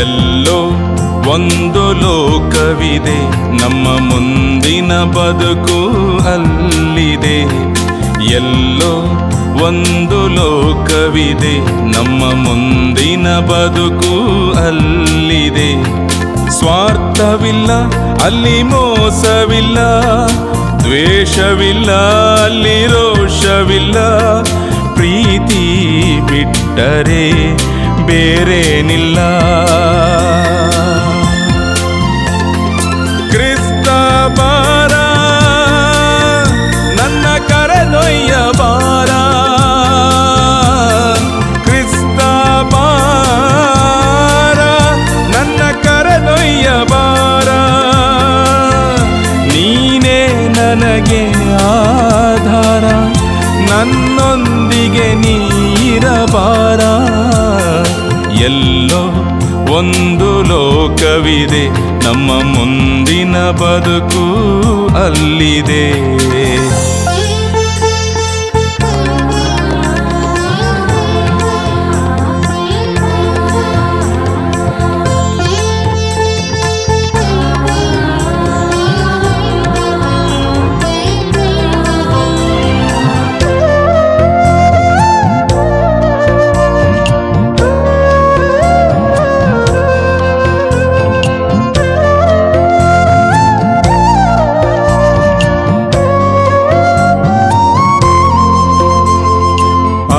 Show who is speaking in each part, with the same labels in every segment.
Speaker 1: ಎಲ್ಲೋ ಒಂದು ಲೋಕವಿದೆ, ನಮ್ಮ ಮುಂದಿನ ಬದುಕು ಅಲ್ಲಿದೆ. ಎಲ್ಲೋ ಒಂದು ಲೋಕವಿದೆ, ನಮ್ಮ ಮುಂದಿನ ಬದುಕು ಅಲ್ಲಿದೆ. ಸ್ವಾರ್ಥವಿಲ್ಲ ಅಲ್ಲಿ, ಮೋಸವಿಲ್ಲ, ದ್ವೇಷವಿಲ್ಲ ಅಲ್ಲಿ, ರೋಷವಿಲ್ಲ. ಪ್ರೀತಿ ಬಿಟ್ಟರೆ ಬೇರೇನಿಲ್ಲ. ಕ್ರಿಸ್ತ ಬಾರ, ನನ್ನ ಕರೆದೊಯ್ಯ ಬಾರ. ಕ್ರಿಸ್ತ ಬಾರ, ನನ್ನ ಕರೆದೊಯ್ಯ ಬಾರ. ನೀನೇ ನನಗೆ ಆಧಾರ, ನನ್ನೊಂದಿಗೆ ನೀರಬಾರ. ಎಲ್ಲೋ ಒಂದು ಲೋಕವಿದೆ, ನಮ್ಮ ಮುಂದಿನ ಬದುಕು ಅಲ್ಲಿದೆ.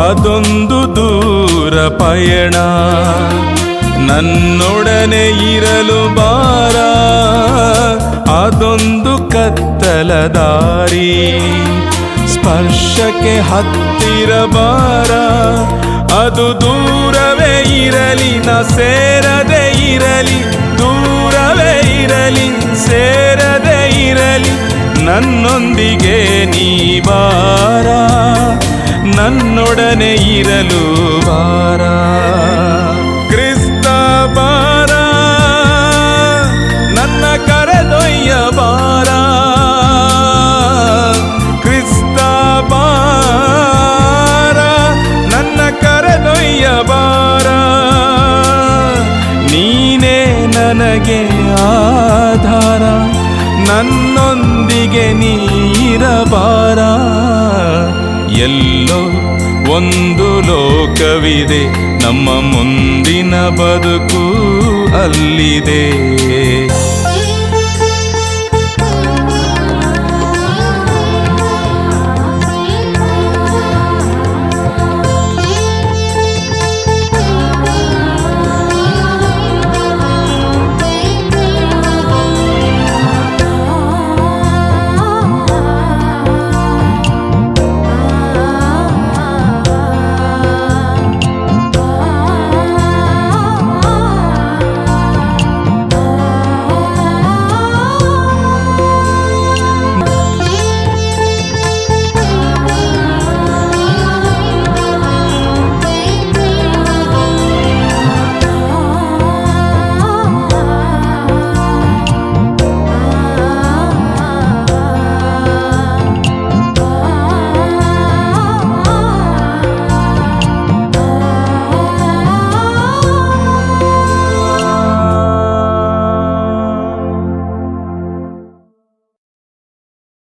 Speaker 1: ಅದೊಂದು ದೂರ ಪಯಣ, ನನ್ನೊಡನೆ ಇರಲು ಬಾರ. ಅದೊಂದು ಕತ್ತಲ ದಾರಿ, ಸ್ಪರ್ಶಕ್ಕೆ ಹತ್ತಿರ ಬಾರ. ಅದು ದೂರವೇ ಇರಲಿ, ನಾ ಸೇರದೆ ಇರಲಿ. ದೂರವೇ ಇರಲಿ, ಸೇರದೆ ಇರಲಿ, ನನ್ನೊಂದಿಗೆ ನೀ ಬಾರ. ನನ್ನೊಡನೆ ಇರಲು ಬಾರ. ಕ್ರಿಸ್ತ ಬಾರ, ನನ್ನ ಕರೆದೊಯ್ಯ ಬಾರ. ಕ್ರಿಸ್ತ ಬಾರ, ನನ್ನ ಕರೆದೊಯ್ಯ ಬಾರ. ನೀನೇ ನನಗೆ ಆಧಾರ, ನನ್ನೊಂದಿಗೆ ನೀರಬಾರ. ಎಲ್ಲೋ ಒಂದು ಲೋಕವಿದೆ, ನಮ್ಮ ಮುಂದಿನ ಬದುಕು ಅಲ್ಲಿದೆ.